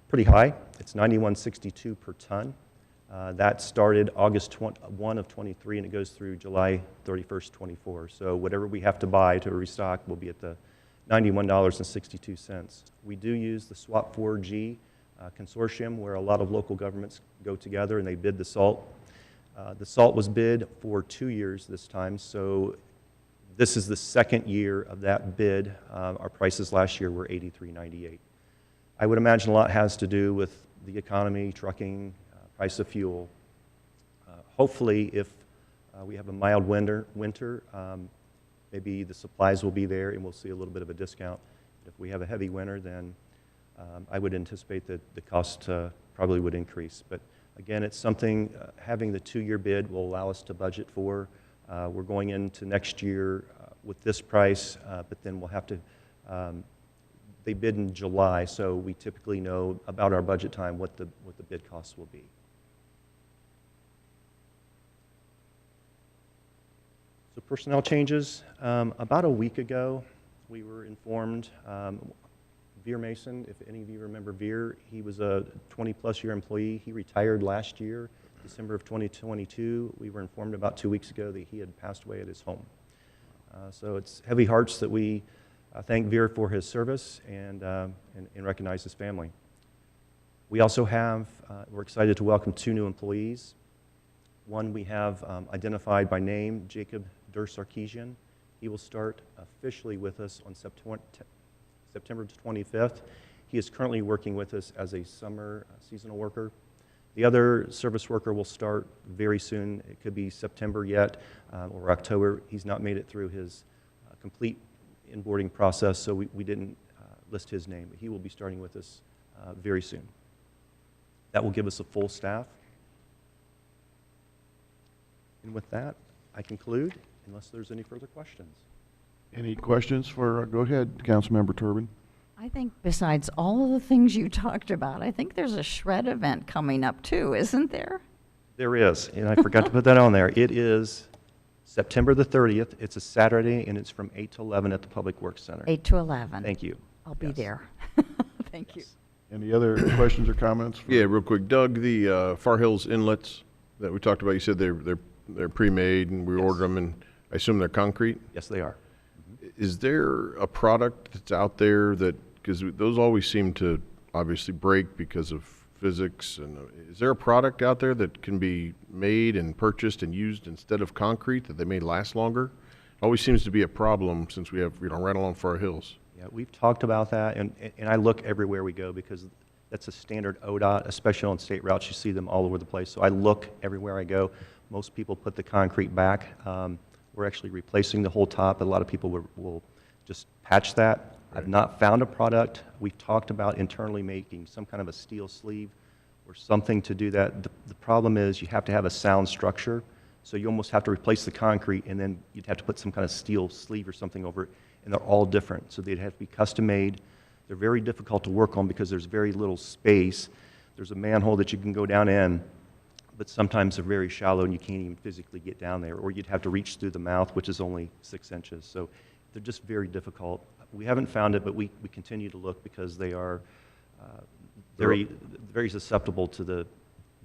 pretty high. It's $91.62 per ton. That started August 1 of 23, and it goes through July 31st, 24. So whatever we have to buy to restock will be at the $91.62. We do use the Swap 4G consortium where a lot of local governments go together and they bid the salt. The salt was bid for 2 years this time, so this is the second year of that bid. Our prices last year were $83.98. I would imagine a lot has to do with the economy, trucking, price of fuel. Hopefully, if we have a mild winter, maybe the supplies will be there and we'll see a little bit of a discount. If we have a heavy winter, then I would anticipate that the cost probably would increase. But again, it's something, having the 2-year bid will allow us to budget for. We're going into next year with this price, but then we'll have to, they bid in July, so we typically know about our budget time what the bid costs will be. So personnel changes. About a week ago, we were informed, Veer Mason, if any of you remember Veer, he was a 20-plus year employee. He retired last year, December of 2022. We were informed about 2 weeks ago that he had passed away at his home. So it's heavy hearts that we thank Veer for his service and recognize his family. We also have, we're excited to welcome 2 new employees. One we have identified by name, Jacob Der-Sarkeesian. He will start officially with us on September 25th. He is currently working with us as a summer seasonal worker. The other service worker will start very soon. It could be September yet or October. He's not made it through his complete inboarding process, so we didn't list his name. But he will be starting with us very soon. That will give us a full staff. And with that, I conclude, unless there's any further questions. Any questions for, go ahead, Councilmember Turbin. I think besides all of the things you talked about, I think there's a shred event coming up too, isn't there? There is, and I forgot to put that on there. It is September the 30th. It's a Saturday, and it's from 8 to 11 at the Public Works Center. 8 to 11. Thank you. I'll be there. Thank you. Any other questions or comments? Yeah, real quick. Doug, the Far Hills inlets that we talked about, you said they're pre-made and we Yes. order them, and I assume they're concrete? Yes, they are. Is there a product that's out there that, because those always seem to obviously break because of physics, and is there a product out there that can be made and purchased and used instead of concrete that they may last longer? Always seems to be a problem since we have, right along Far Hills. Yeah, we've talked about that, and I look everywhere we go because that's a standard ODOT, especially on state routes. You see them all over the place. So I look everywhere I go. Most people put the concrete back. We're actually replacing the whole top. A lot of people will just patch that. I've not found a product. We've talked about internally making some kind of a steel sleeve or something to do that. The problem is you have to have a sound structure, so you almost have to replace the concrete, and then you'd have to put some kind of steel sleeve or something over it, and they're all different. So they'd have to be custom made. They're very difficult to work on because there's very little space. There's a manhole that you can go down in, but sometimes they're very shallow and you can't even physically get down there, or you'd have to reach through the mouth, which is only 6 inches. So they're just very difficult. We haven't found it, but we continue to look because they are very susceptible to the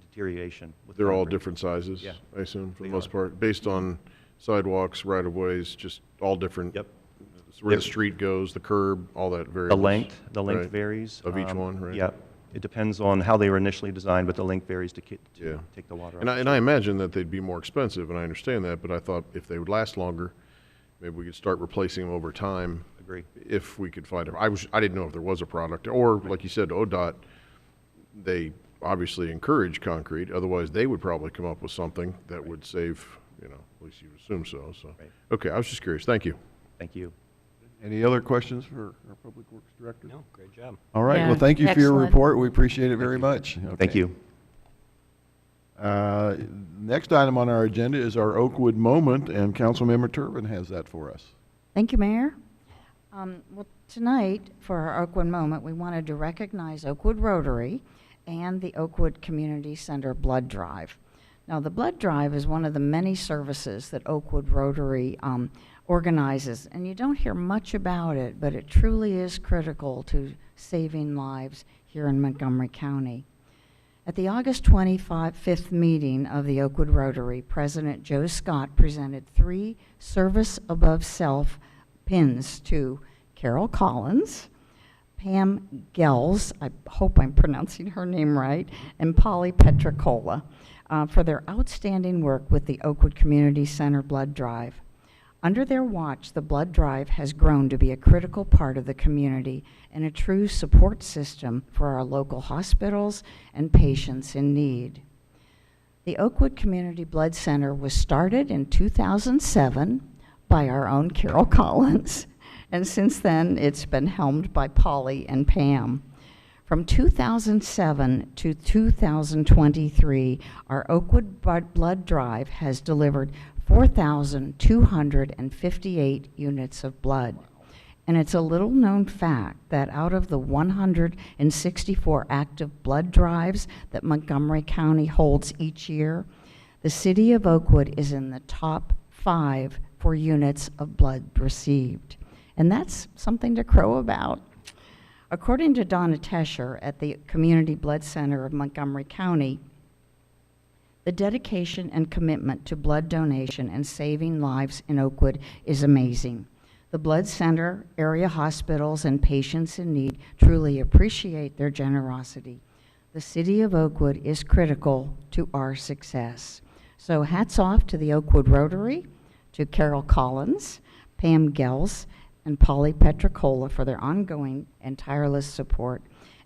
deterioration. With They're all concrete. different sizes, Yeah. I assume, for the They most are. part, based on sidewalks, right-of-ways, just all different. Yep. Where the street goes, the curb, all that varies. The length Right. varies. Of each one, right? Yeah. It depends on how they were initially designed, but the length varies to Yeah. take the water And out. I imagine that they'd be more expensive, and I understand that, but I thought if they would last longer, maybe we could start replacing them over time. Agree. If we could find it. I didn't know if there was a product, or like you said, ODOT, they obviously encourage concrete, otherwise they would probably come up with something that would save, at least you assume so, so. Right. Okay, I was just curious. Thank you. Thank you. Any other questions for our Public Works Director? No, great job. All right, Yeah, well, thank you for your excellent. report. We appreciate it very much. Thank Okay. you. Next item on our agenda is our Oakwood moment, and Councilmember Turbin has that for us. Thank you, Mayor. Well, tonight, for our Oakwood moment, we wanted to recognize Oakwood Rotary and the Oakwood Community Center Blood Drive. Now, the blood drive is one of the many services that Oakwood Rotary organizes, and you don't hear much about it, but it truly is critical to saving lives here in Montgomery County. At the August 25th meeting of the Oakwood Rotary, President Joe Scott presented 3 Service Above Self pins to Carol Collins, Pam Gels, I hope I'm pronouncing her name right, and Polly Petricola for their outstanding work with the Oakwood Community Center Blood Drive. Under their watch, the blood drive has grown to be a critical part of the community and a true support system for our local hospitals and patients in need. The Oakwood Community Blood Center was started in 2007 by our own Carol Collins, and since then it's been helmed by Polly and Pam. From 2007 to 2023, our Oakwood Blood Drive has delivered 4,258 units of blood. And it's a little known fact that out of the 164 active blood drives that Montgomery County holds each year, the city of Oakwood is in the top 5 for units of blood received. And that's something to crow about. According to Donna Tescher at the Community Blood Center of Montgomery County, the dedication and commitment to blood donation and saving lives in Oakwood is amazing. The Blood Center, area hospitals, and patients in need truly appreciate their generosity. The city of Oakwood is critical to our success. So hats off to the Oakwood Rotary, to Carol Collins, Pam Gels, and Polly Petricola for their ongoing and tireless support.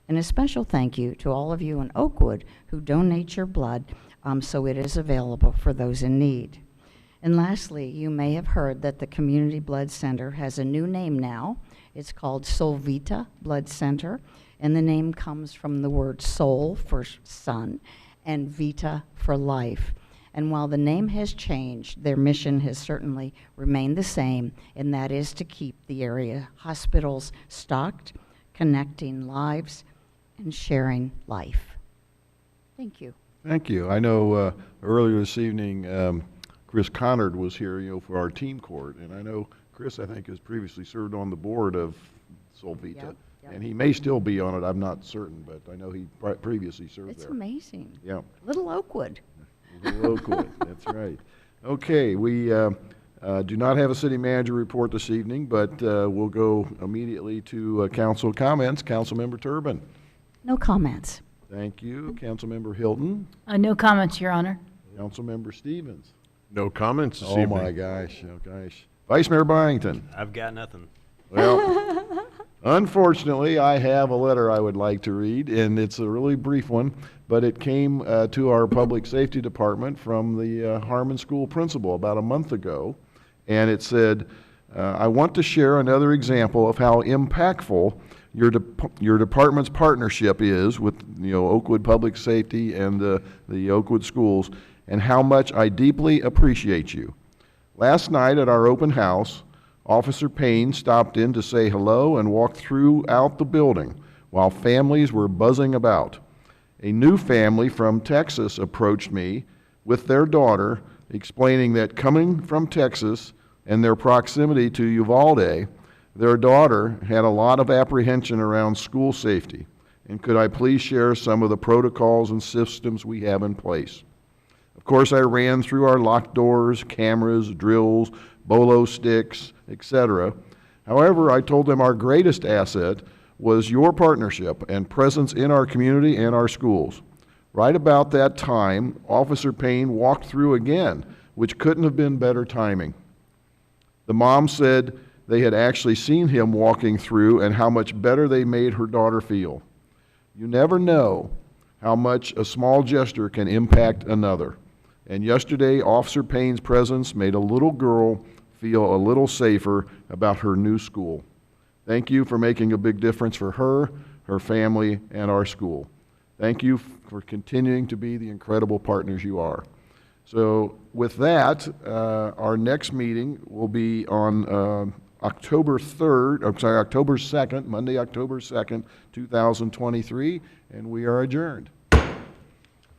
And a special thank you to all of you in Oakwood who donate your blood so it is available for those in need. And lastly, you may have heard that the Community Blood Center has a new name now. It's called Solvita Blood Center, and the name comes from the word soul for son and vita for life. And while the name has changed, their mission has certainly remained the same, and that is to keep the area hospitals stocked, connecting lives, and sharing life. Thank you. Thank you. I know earlier this evening, Chris Connard was here, for our team court, and I know Chris, I think, has previously served on the board of Solvita, Yep. and he may still be on it. I'm not certain, but I know he previously served It's there. amazing. Yeah. Little Oakwood. Little Oakwood, that's right. Okay, we do not have a city manager report this evening, but we'll go immediately to council comments. Councilmember Turbin. No comments. Thank you. Councilmember Hilton. No comments, Your Honor. Councilmember Stevens. No comments this Oh evening. my gosh, oh gosh. Vice Mayor Byington. I've got nothing. Well, unfortunately, I have a letter I would like to read, and it's a really brief one, but it came to our Public Safety Department from the Harmon School principal about a month ago, and it said, I want to share another example of how impactful your department's partnership is with Oakwood Public Safety and the Oakwood schools, and how much I deeply appreciate you. Last night at our open house, Officer Payne stopped in to say hello and walked throughout the building while families were buzzing about. A new family from Texas approached me with their daughter, explaining that coming from Texas and their proximity to Uvalde, their daughter had a lot of apprehension around school safety, and could I please share some of the protocols and systems we have in place. Of course, I ran through our locked doors, cameras, drills, bolo sticks, etc. However, I told them our greatest asset was your partnership and presence in our community and our schools. Right about that time, Officer Payne walked through again, which couldn't have been better timing. The mom said they had actually seen him walking through and how much better they made her daughter feel. You never know how much a small gesture can impact another. And yesterday, Officer Payne's presence made a little girl feel a little safer about her new school. Thank you for making a big difference for her, her family, and our school. Thank you for continuing to be the incredible partners you are. So with that, our next meeting will be on October 2nd, Monday, October 2nd, 2023, and we are adjourned.